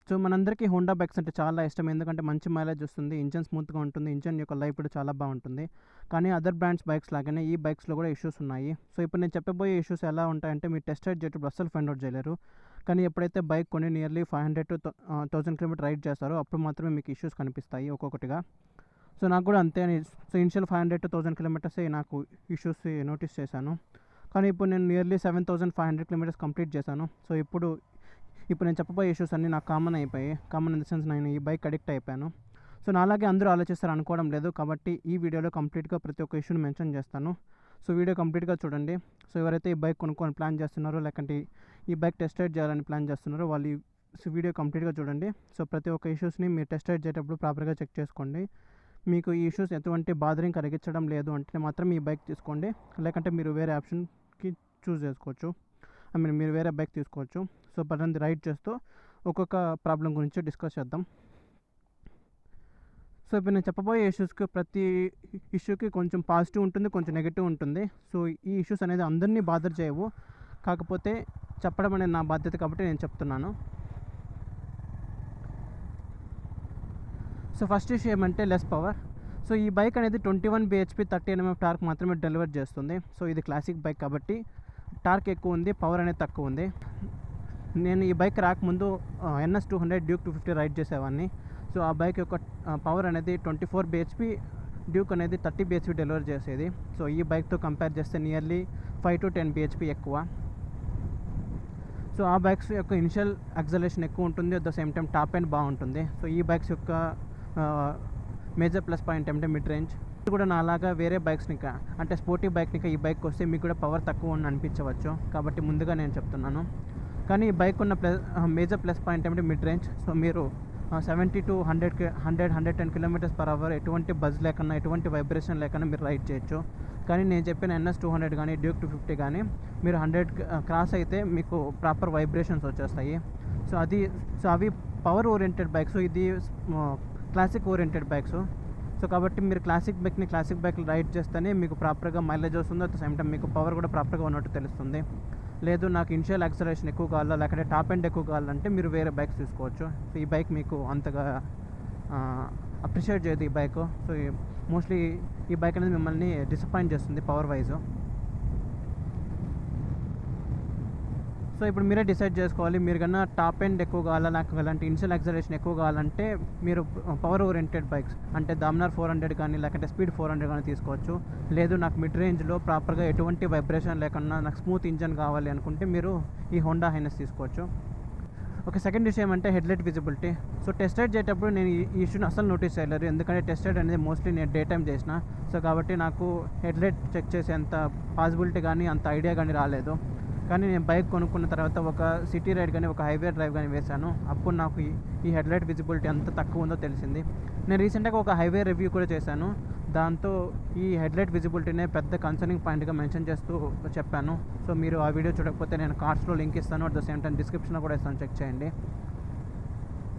So మనందరికీ Honda bikes అంటే చాలా ఇష్టం. ఎందుకంటే మంచి మైలేజ్ వస్తుంది, ఇంజన్ స్మూత్గా ఉంటుంది, ఇంజన్ యొక్క లైఫ్ కూడా చాలా బాగుంటుంది. కానీ అదర్ బ్రాండ్స్ బైక్స్ లాగానే ఈ బైక్స్లో కూడా ఇష్యూస్ ఉన్నాయి. సో ఇప్పుడు నేను చెప్పబోయే ఇష్యూస్ ఎలా ఉంటాయంటే మీరు టెస్ట్ రైడ్ చేసేటప్పుడు అస్సలు ఫైండ్ అవుట్ చేయలేరు. కానీ ఎప్పుడైతే బైక్ కొని నియర్లీ 500 to 1000 కిలోమీటర్ రైడ్ చేస్తారో అప్పుడు మాత్రమే మీకు ఇష్యూస్ కనిపిస్తాయి ఒక్కొక్కటిగా. సో నాకు కూడా అంతే. సో ఇనిషియల్ 500 to 1000 కిలోమీటర్సే నాకు ఇష్యూస్ నోటీస్ చేశాను. కానీ ఇప్పుడు నేను నియర్లీ 7500 కిలోమీటర్స్ కంప్లీట్ చేశాను. సో ఇప్పుడు నేను చెప్పబోయే ఇష్యూస్ అన్నీ నాకు కామన్ అయిపోయాయి. కామన్ ఇన్ ద సెన్స్ నేను ఈ బైక్ అడిక్ట్ అయిపోయాను. సో నాలాగే అందరూ ఆలోచిస్తారు అనుకోవడం లేదు. కాబట్టి ఈ వీడియోలో కంప్లీట్గా ప్రతి ఒక్క ఇష్యూని మెన్షన్ చేస్తాను. సో వీడియో కంప్లీట్గా చూడండి. సో ఎవరైతే ఈ బైక్ కొనుక్కొని ప్లాన్ చేస్తున్నారో, లేకంటే ఈ బైక్ టెస్ట్ రైడ్ చేయాలని ప్లాన్ చేస్తున్నారో వాళ్ళు ఈ వీడియో కంప్లీట్గా చూడండి. సో ప్రతి ఒక్క ఇష్యూస్ని మీరు టెస్ట్ రైడ్ చేసేటప్పుడు ప్రాపర్గా చెక్ చేసుకోండి. మీకు ఈ ఇష్యూస్ ఎటువంటి బాదరింగ్ కలిగించడం లేదు అంటే మాత్రం ఈ బైక్ తీసుకోండి. లేకంటే మీరు వేరే ఆప్షన్కి చూస్ చేసుకోవచ్చు. మీరు వేరే బైక్ తీసుకోవచ్చు. సో పదండి రైడ్ చేస్తూ ఒక్కొక్క ప్రాబ్లం గురించి డిస్కస్ చేద్దాం. సో ఇప్పుడు నేను చెప్పబోయే ఇష్యూస్కి ప్రతి ఇష్యూకి కొంచెం పాజిటివ్ ఉంటుంది, కొంచెం నెగిటివ్ ఉంటుంది. సో ఈ ఇష్యూస్ అనేది అందరినీ బాదర్ చేయవు. కాకపోతే చెప్పడం అనేది నా బాధ్యత కాబట్టి నేను చెప్తున్నాను. సో ఫస్ట్ ఇష్యూ ఏమంటే లెస్ పవర్. సో ఈ బైక్ అనేది 21 bhp 30 Nm టార్క్ మాత్రమే డెలివర్ చేస్తుంది. సో ఇది క్లాసిక్ బైక్ కాబట్టి టార్క్ ఎక్కువ ఉంది, పవర్ అనేది తక్కువ ఉంది. నేను ఈ బైక్ రాకముందు NS200 డ్యూక్ 250 రైడ్ చేసేవాడిని. సో ఆ బైక్ యొక్క పవర్ అనేది 24 bhp, డ్యూక్ అనేది 30 bhp డెలివర్ చేసేది. సో ఈ బైక్తో కంపేర్ చేస్తే నియర్లీ 5 to 10 bhp ఎక్కువ. సో ఆ బైక్స్ యొక్క ఇనిషియల్ యాక్సలరేషన్ ఎక్కువ ఉంటుంది, at the same time top end బాగుంటుంది. సో ఈ బైక్స్ యొక్క మేజర్ ప్లస్ పాయింట్ ఏమంటే మిడ్ రేంజ్. కూడా నాలాగా వేరే బైక్స్ని అంటే స్పోర్టీ బైక్ని ఈ బైక్ వస్తే మీకు కూడా పవర్ తక్కువ అని అనిపించవచ్చు. కాబట్టి ముందుగా నేను చెప్తున్నాను. కానీ ఈ బైక్ ఉన్న మేజర్ ప్లస్ పాయింట్ ఏమంటే మిడ్ రేంజ్. సో మీరు 70 to 110 km/h ఎటువంటి బజ్ లేకన్నా, ఎటువంటి వైబ్రేషన్ లేకన్నా మీరు రైడ్ చేయొచ్చు. కానీ నేను చెప్పిన NS200 కానీ డ్యూక్ 250 కానీ మీరు 100 క్రాస్ అయితే మీకు ప్రాపర్ వైబ్రేషన్స్ వచ్చేస్తాయి. సో అవి పవర్ ఓరియంటెడ్ బైక్స్, ఇది క్లాసిక్ ఓరియంటెడ్ బైక్స్. సో కాబట్టి మీరు క్లాసిక్ బైక్ రైడ్ చేస్తేనే మీకు ప్రాపర్గా మైలేజ్ వస్తుంది, అట్ ద సేమ్ టైం మీకు పవర్ కూడా ప్రాపర్గా ఉన్నట్టు తెలుస్తుంది. లేదు నాకు ఇనిషియల్ యాక్సలరేషన్ ఎక్కువ కావాలా, లేకపోతే టాప్ ఎండ్ ఎక్కువ కావాలంటే మీరు వేరే బైక్స్ తీసుకోవచ్చు. సో ఈ బైక్ మీకు అంతగా అప్రిషియేట్ చేయదు ఈ బైక్. సో మోస్ట్లీ ఈ బైక్ అనేది మిమ్మల్ని డిసప్పాయింట్ చేస్తుంది పవర్ వైజ్. సో ఇప్పుడు మీరే డిసైడ్ చేసుకోవాలి. మీరు కన్నా టాప్ ఎండ్ ఎక్కువ కావాలా, నాకు ఎలాంటి ఇనిషియల్ యాక్సలరేషన్ ఎక్కువ కావాలంటే మీరు పవర్ ఓరియంటెడ్ బైక్స్ అంటే దామ్నార్ 400 కానీ లేకపోతే స్పీడ్ 400 కానీ తీసుకోవచ్చు. లేదు నాకు మిడ్ రేంజ్లో ప్రాపర్గా ఎటువంటి వైబ్రేషన్ లేకుండా నాకు స్మూత్ ఇంజన్ కావాలి అనుకుంటే మీరు ఈ హోండా హైనస్ తీసుకోవచ్చు. ఓకే, సెకండ్ ఇష్యూ ఏమంటే headlight visibility. So test ride చేసేటప్పుడు నేను ఈ ఇష్యూని అసలు నోటీస్ చేయలేరు, ఎందుకంటే టెస్ట్ రైడ్ అనేది మోస్ట్లీ నేను డే టైం చేసిన. సో కాబట్టి నాకు హెడ్లైట్ చెక్ చేసేంత పాసిబిలిటీ కానీ అంత ఐడియా కానీ రాలేదు. కానీ నేను బైక్ కొనుక్కున్న తర్వాత ఒక సిటీ రైడ్ కానీ ఒక హైవే డ్రైవ్ కానీ వేశాను. అప్పుడు నాకు ఈ హెడ్లైట్ విజిబిలిటీ ఎంత తక్కువ ఉందో తెలిసింది. నేను రీసెంట్గా ఒక హైవే రివ్యూ కూడా చేశాను. దాంతో ఈ హెడ్లైట్ విజిబిలిటీనే పెద్ద కన్సర్నింగ్ పాయింట్గా మెన్షన్ చేస్తూ చెప్పాను. సో మీరు ఆ వీడియో చూడకపోతే నేను కార్డ్స్లో లింక్ ఇస్తాను, అట్ ద సేమ్ టైం డిస్క్రిప్షన్లో కూడా ఇస్తాను, చెక్ చేయండి.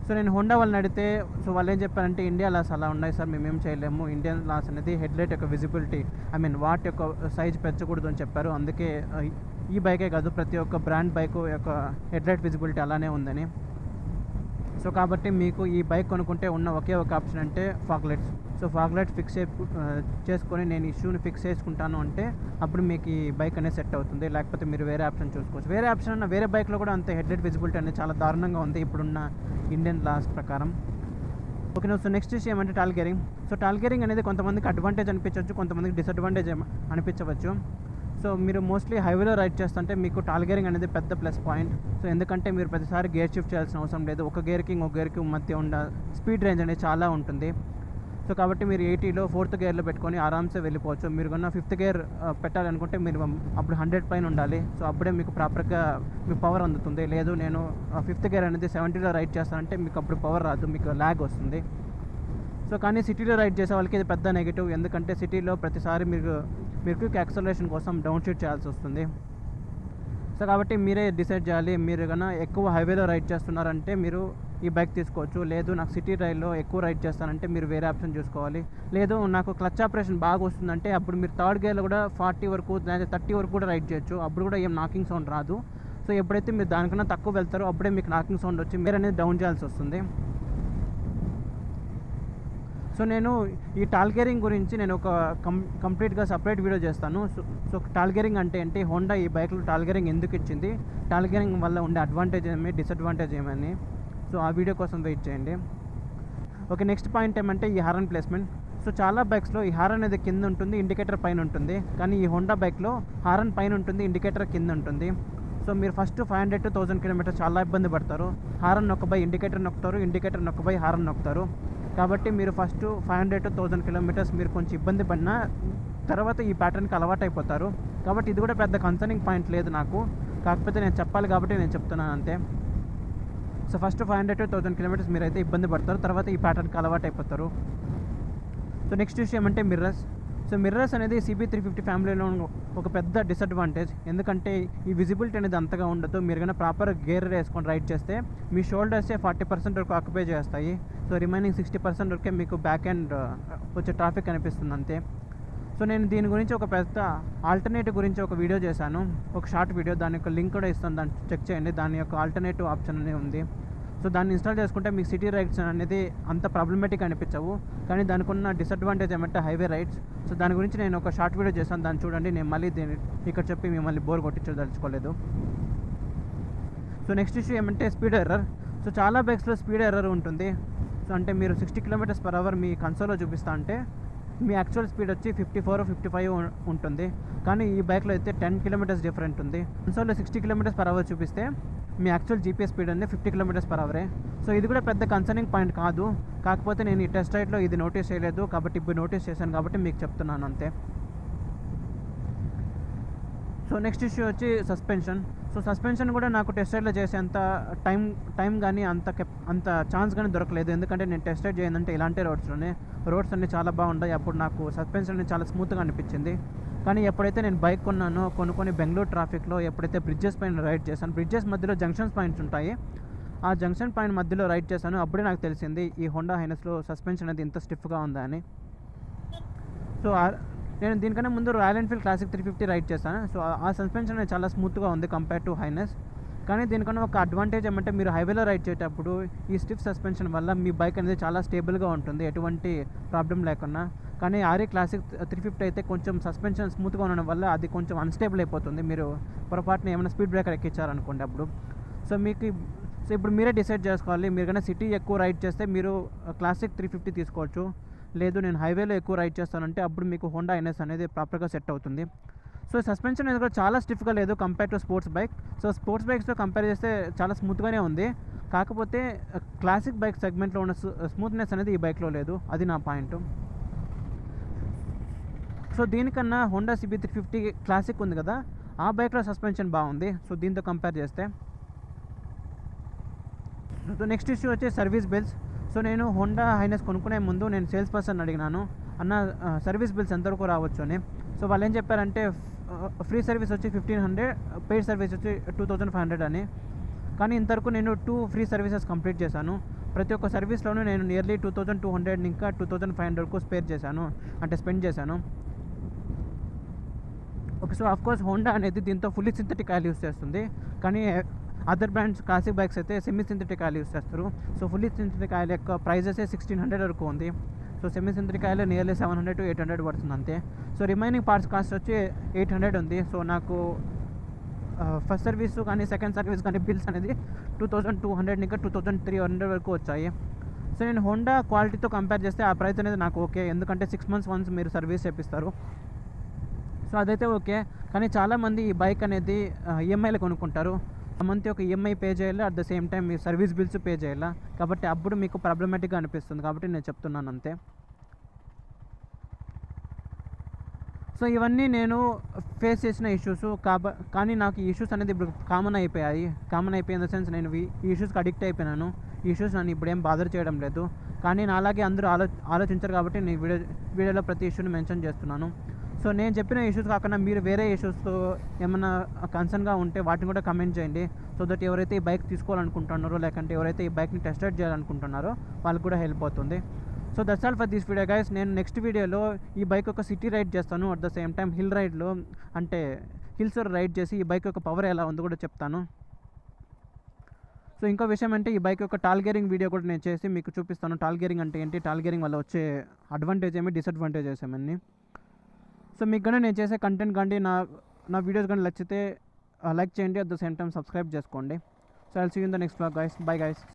సో నేను హోండా వాళ్ళని అడిగితే సో వాళ్ళు ఏం చెప్పారంటే ఇండియా లాస్ అలా ఉన్నాయి సార్, మేమేం చేయలేము. ఇండియన్ లాస్ అనేది హెడ్లైట్ యొక్క విజిబిలిటీ వాట్ యొక్క సైజ్ పెంచకూడదు అని చెప్పారు. అందుకే ఈ బైకే కాదు ప్రతి ఒక్క బ్రాండ్ బైక్ యొక్క హెడ్లైట్ విజిబిలిటీ అలానే ఉందని. సో కాబట్టి మీకు ఈ బైక్ కొనుక్కుంటే ఉన్న ఒకే ఒక ఆప్షన్ అంటే ఫాగ్లైట్స్. సో ఫాగ్లైట్స్ ఫిక్స్ చేసుకొని నేను ఇష్యూని ఫిక్స్ చేసుకుంటాను అంటే అప్పుడు మీకు ఈ బైక్ అనేది సెట్ అవుతుంది. లేకపోతే మీరు వేరే ఆప్షన్ చూసుకోవచ్చు. వేరే ఆప్షన్ అన్న వేరే బైక్లో కూడా అంతే హెడ్లైట్ విజిబిలిటీ అనేది చాలా దారుణంగా ఉంది ఇప్పుడున్న ఇండియన్ లాస్ ప్రకారం. ఓకే, సో నెక్స్ట్ ఇష్యూ ఏమంటే tall gearing. So tall gearing అనేది కొంతమందికి అడ్వాంటేజ్ అనిపించవచ్చు, కొంతమందికి డిసడ్వాంటేజ్ అనిపించవచ్చు. సో మీరు మోస్ట్లీ హైవేలో రైడ్ చేస్తుంటే మీకు టాల్ గేరింగ్ అనేది పెద్ద ప్లస్ పాయింట్. సో ఎందుకంటే మీరు ప్రతిసారి గేర్ షిఫ్ట్ చేయాల్సిన అవసరం లేదు. ఒక గేర్కి ఇంకొక గేర్కి మధ్య ఉన్న స్పీడ్ రేంజ్ అనేది చాలా ఉంటుంది. సో కాబట్టి మీరు 80లో 4th గేర్లో పెట్టుకొని ఆరామ్సే వెళ్ళిపోవచ్చు. మీరు కన్నా 5th గేర్ పెట్టాలనుకుంటే మీరు అప్పుడు 100 పైన ఉండాలి. సో అప్పుడే మీకు ప్రాపర్గా మీకు పవర్ అందుతుంది. లేదు నేను 5th గేర్ అనేది 70లో రైడ్ చేస్తానంటే మీకు అప్పుడు పవర్ రాదు, మీకు ల్యాగ్ వస్తుంది. సో కానీ సిటీలో రైడ్ చేసే వాళ్ళకి ఇది పెద్ద నెగిటివ్, ఎందుకంటే సిటీలో ప్రతిసారి మీరు క్విక్ యాక్సలరేషన్ కోసం డౌన్ షీట్ చేయాల్సి వస్తుంది. సో కాబట్టి మీరే డిసైడ్ చేయాలి. మీరు కన్నా ఎక్కువ హైవేలో రైడ్ చేస్తున్నారంటే మీరు ఈ బైక్ తీసుకోవచ్చు. లేదు నాకు సిటీ రైడ్లో ఎక్కువ రైడ్ చేస్తానంటే మీరు వేరే ఆప్షన్ చూసుకోవాలి. లేదు నాకు క్లచ్ ఆపరేషన్ బాగా వస్తుందంటే అప్పుడు మీరు 3rd గేర్లో కూడా 40 వరకు లేదా 30 వరకు కూడా రైడ్ చేయొచ్చు. అప్పుడు కూడా ఏం నాకింగ్ సౌండ్ రాదు. సో సో ఎప్పుడైతే మీరు దానికన్నా తక్కువ వెళ్తారో అప్పుడే మీకు నాకింగ్ సౌండ్ వచ్చి మీరు అనేది డౌన్ చేయాల్సి వస్తుంది. సో నేను ఈ టాల్ గేరింగ్ గురించి నేను ఒక కంప్లీట్గా సపరేట్ వీడియో చేస్తాను. సో టాల్ గేరింగ్ అంటే ఏంటి, హోండా ఈ బైక్లో టాల్ గేరింగ్ ఎందుకు ఇచ్చింది, టాల్ గేరింగ్ వల్ల ఉండే అడ్వాంటేజ్ ఏమి, డిసడ్వాంటేజ్ ఏమని, సో ఆ వీడియో కోసం వెయిట్ చేయండి. ఓకే, నెక్స్ట్ పాయింట్ ఏమంటే ఈ హారన్ ప్లేస్మెంట్. సో చాలా బైక్స్లో ఈ హారన్ అనేది కింద ఉంటుంది, ఇండికేటర్ పైన ఉంటుంది. కానీ ఈ హోండా బైక్లో హారన్ పైన ఉంటుంది, ఇండికేటర్ కింద ఉంటుంది. సో మీరు ఫస్ట్ 500 to 1000 కిలోమీటర్స్ చాలా ఇబ్బంది పడతారు. హారన్ నొక్కబై ఇండికేటర్ నొక్కుతారు, ఇండికేటర్ నొక్కబై హారన్ నొక్కుతారు. కాబట్టి మీరు ఫస్ట్ 500 to 1000 కిలోమీటర్స్ మీరు కొంచెం ఇబ్బంది పడినా తర్వాత ఈ ప్యాటర్న్కి అలవాటు అయిపోతారు. కాబట్టి ఇది కూడా పెద్ద కన్సర్నింగ్ పాయింట్ లేదు నాకు, కాకపోతే నేను చెప్పాలి కాబట్టి నేను చెప్తున్నాను అంతే. సో ఫస్ట్ 500 to 1000 కిలోమీటర్స్ మీరైతే ఇబ్బంది పడతారు, తర్వాత ఈ ప్యాటర్న్కి అలవాటు అయిపోతారు. సో నెక్స్ట్ విషయం అంటే మిర్రర్స్. సో మిర్రర్స్ అనేది CB350 ఫ్యామిలీలో ఒక పెద్ద డిసడ్వాంటేజ్. ఎందుకంటే ఈ విజిబిలిటీ అనేది అంతగా ఉండదు. మీరు కన్నా ప్రాపర్ గేర్ వేసుకొని రైడ్ చేస్తే మీ షోల్డర్సే 40% వరకు ఆక్యుపై చేస్తాయి. సో రిమైనింగ్ 60% వరకే మీకు బ్యాక్ అండ్ వచ్చే ట్రాఫిక్ కనిపిస్తుంది అంతే. సో నేను దీని గురించి ఒక పెద్ద ఆల్టర్నేటివ్ గురించి ఒక వీడియో చేశాను, ఒక షార్ట్ వీడియో. దాని యొక్క లింక్ కూడా ఇస్తాను, దాన్ని చెక్ చేయండి. దాని యొక్క ఆల్టర్నేటివ్ ఆప్షన్ అనేది ఉంది. సో దాన్ని ఇన్స్టాల్ చేసుకుంటే మీకు సిటీ రైడ్స్ అనేది అంత ప్రాబ్లమేటిక్ అనిపించవు. కానీ దానికి ఉన్న డిసడ్వాంటేజ్ ఏమంటే హైవే రైడ్స్. సో దాని గురించి నేను ఒక షార్ట్ వీడియో చేశాను, దాన్ని చూడండి. నేను మళ్ళీ దీన్ని ఇక్కడ చెప్పి మిమ్మల్ని బోర్ కొట్టించదలుచుకోలేదు. సో నెక్స్ట్ ఇష్యూ ఏమంటే స్పీడ్ ఎర్రర్. సో చాలా బైక్స్లో స్పీడ్ ఎర్రర్ ఉంటుంది. సో అంటే మీరు 60 km/h మీ కన్సోల్లో చూపిస్తా అంటే మీ యాక్చువల్ స్పీడ్ వచ్చి 54 55 ఉంటుంది. కానీ ఈ బైక్లో అయితే 10 km డిఫరెంట్ ఉంది. కన్సోల్లో 60 km/h చూపిస్తే మీ యాక్చువల్ GPS స్పీడ్ అనేది 50 km/h. సో ఇది కూడా పెద్ద కన్సర్నింగ్ పాయింట్ కాదు, కాకపోతే నేను ఈ టెస్ట్ రైడ్లో ఇది నోటీస్ చేయలేదు కాబట్టి ఇప్పుడు నోటీస్ చేశాను కాబట్టి మీకు చెప్తున్నాను అంతే. సో నెక్స్ట్ ఇష్యూ వచ్చి సస్పెన్షన్. సో సస్పెన్షన్ కూడా నాకు టెస్ట్ రైడ్లో చేసేంత టైం కానీ అంత ఛాన్స్ కానీ దొరకలేదు. ఎందుకంటే నేను టెస్ట్ రైడ్ చేయాలంటే ఇలాంటి రోడ్స్ అన్నీ చాలా బాగుంటాయి. అప్పుడు నాకు సస్పెన్షన్ అనేది చాలా స్మూత్గా అనిపించింది. కానీ ఎప్పుడైతే నేను బైక్ కొన్నానో కొన్ని బెంగళూరు ట్రాఫిక్లో ఎప్పుడైతే బ్రిడ్జెస్ పైన రైడ్ చేశాను, బ్రిడ్జెస్ మధ్యలో జంక్షన్స్ పాయింట్స్ ఉంటాయి, ఆ జంక్షన్ పాయింట్ మధ్యలో రైడ్ చేశాను. అప్పుడే నాకు తెలిసింది ఈ హోండా హైనస్లో సస్పెన్షన్ అనేది ఇంత స్టిఫ్గా ఉందా అని. సో నేను దీనికన్నా ముందు రాయల్ ఎన్ఫీల్డ్ క్లాసిక్ 350 రైడ్ చేశాను. సో ఆ సస్పెన్షన్ అనేది చాలా స్మూత్గా ఉంది కంపేర్ టు హైనస్. కానీ దీనికన్నా ఒక అడ్వాంటేజ్ ఏమంటే మీరు హైవేలో రైడ్ చేసేటప్పుడు ఈ స్టిఫ్ సస్పెన్షన్ వల్ల మీ బైక్ అనేది చాలా స్టేబుల్గా ఉంటుంది, ఎటువంటి ప్రాబ్లం లేకుండా. కానీ ఆర్ఏ క్లాసిక్ 350 అయితే కొంచెం సస్పెన్షన్ స్మూత్గా ఉండడం వల్ల అది కొంచెం అన్స్టేబుల్ అయిపోతుంది. మీరు పొరపాటున ఏమైనా స్పీడ్ బ్రేకర్ ఎక్కించారనుకోండి అప్పుడు. సో ఇప్పుడు మీరే డిసైడ్ చేసుకోవాలి. మీరు కన్నా సిటీ ఎక్కువ రైడ్ చేస్తే మీరు క్లాసిక్ 350 తీసుకోవచ్చు. లేదు నేను హైవేలో ఎక్కువ రైడ్ చేస్తానంటే అప్పుడు మీకు హోండా ఎన్ఎస్ అనేది ప్రాపర్గా సెట్ అవుతుంది. సో సస్పెన్షన్ అనేది కూడా చాలా స్టిఫ్గా లేదు compare to sports bike. So sports బైక్స్తో కంపేర్ చేస్తే చాలా స్మూత్గానే ఉంది. కాకపోతే క్లాసిక్ బైక్ సెగ్మెంట్లో ఉన్న స్మూత్నెస్ అనేది ఈ బైక్లో లేదు, అది నా పాయింట్. సో దీనికన్నా హోండా CB350 క్లాసిక్ ఉంది కదా, ఆ బైక్లో సస్పెన్షన్ బాగుంది. సో దీంతో కంపేర్ చేస్తే. సో నెక్స్ట్ ఇష్యూ వచ్చి సర్వీస్ బిల్స్. సో నేను హోండా హైనస్ కొనుక్కునే ముందు నేను సేల్స్ పర్సన్ అడిగినాను, అన్న సర్వీస్ బిల్స్ ఎంతవరకు రావచ్చు అని. సో వాళ్ళు ఏం చెప్పారంటే ఫ్రీ సర్వీస్ వచ్చి 1500, పెయిడ్ సర్వీస్ వచ్చి 2500 అని. కానీ ఇంతవరకు నేను 2 ఫ్రీ సర్వీసెస్ కంప్లీట్ చేశాను. ప్రతి ఒక్క సర్వీస్లోనూ నేను నియర్లీ 2200 ఇంకా 2500 వరకు స్పెండ్ చేశాను. ఓకే, సో ఆఫ్కోర్స్ హోండా అనేది దీంతో ఫుల్లీ సింథటిక్ ఆయిల్ యూస్ చేస్తుంది. కానీ అదర్ బ్రాండ్స్ క్లాసిక్ బైక్స్ అయితే సెమీ సింథటిక్ ఆయిల్ యూస్ చేస్తారు. సో ఫుల్లీ సింథటిక్ ఆయిల్ యొక్క ప్రైజెస్ 1600 వరకు ఉంది. So semi synthetic oil nearly 700 to 800 పడుతుంది అంతే. సో రిమైనింగ్ పార్ట్స్ కాస్ట్ వచ్చి 800 ఉంది. సో నాకు ఫస్ట్ సర్వీస్ కానీ సెకండ్ సర్వీస్ కానీ బిల్స్ అనేది 2200 ఇంకా 2300 వరకు వచ్చాయి. సో నేను హోండా క్వాలిటీతో కంపేర్ చేస్తే ఆ ప్రైస్ అనేది నాకు ఓకే, ఎందుకంటే 6 months వన్స్ మీరు సర్వీస్ చేపిస్తారు. సో అదైతే ఓకే. కానీ చాలామంది ఈ బైక్ అనేది ఈఎంఐలో కొనుక్కుంటారు. మంత్ ఒక ఈఎంఐ పే చేయాలి, at the same time me service bills pay చేయాలా. కాబట్టి అప్పుడు మీకు ప్రాబ్లమేటిక్గా అనిపిస్తుంది, కాబట్టి నేను చెప్తున్నాను అంతే. సో ఇవన్నీ నేను ఫేస్ చేసిన ఇష్యూస్ కానీ నాకు ఈ ఇష్యూస్ అనేది ఇప్పుడు కామన్ అయిపోయిన సెన్స్ నేను ఈ ఇష్యూస్కి అడిక్ట్ అయిపోయినాను. ఈ ఇష్యూస్ నన్ను ఇప్పుడు ఏం బాదర్ చేయడం లేదు. కానీ నా అలాగే అందరూ ఆలోచించరు కాబట్టి నేను వీడియోలో ప్రతి ఇష్యూని మెన్షన్ చేస్తున్నాను. సో నేను చెప్పిన ఇష్యూస్ కాకుండా మీరు వేరే ఇష్యూస్తో ఏమైనా కన్సర్న్గా ఉంటే వాటిని కూడా కమెంట్ చేయండి. సో దట్ ఎవరైతే ఈ బైక్ తీసుకోవాలనుకుంటున్నారో లేకంటే ఎవరైతే ఈ బైక్ని టెస్ట్ రైడ్ చేయాలనుకుంటున్నారో వాళ్ళకి కూడా హెల్ప్ అవుతుంది. So that's all for this video guys. నేను నెక్స్ట్ వీడియోలో ఈ బైక్ ఒక సిటీ రైడ్ చేస్తాను, at the same time hill రైడ్లో అంటే హిల్స్ రైడ్ చేసి ఈ బైక్ యొక్క పవర్ ఎలా ఉందో కూడా చెప్తాను. సో ఇంకో విషయం అంటే ఈ బైక్ యొక్క టాల్ గేరింగ్ వీడియో కూడా నేను చేసి మీకు చూపిస్తాను. టాల్ గేరింగ్ అంటే ఏంటి, టాల్ గేరింగ్ వల్ల వచ్చే అడ్వాంటేజ్ ఏమి, డిసడ్వాంటేజెస్ ఏమన్నీ. సో మీకు కానీ నేను చేసే కంటెంట్ కానీ నా వీడియోస్ కానీ నచ్చితే లైక్ చేయండి, at the same time subscribe చేసుకోండి. So I'll see you in the next vlog guys. Bye guys.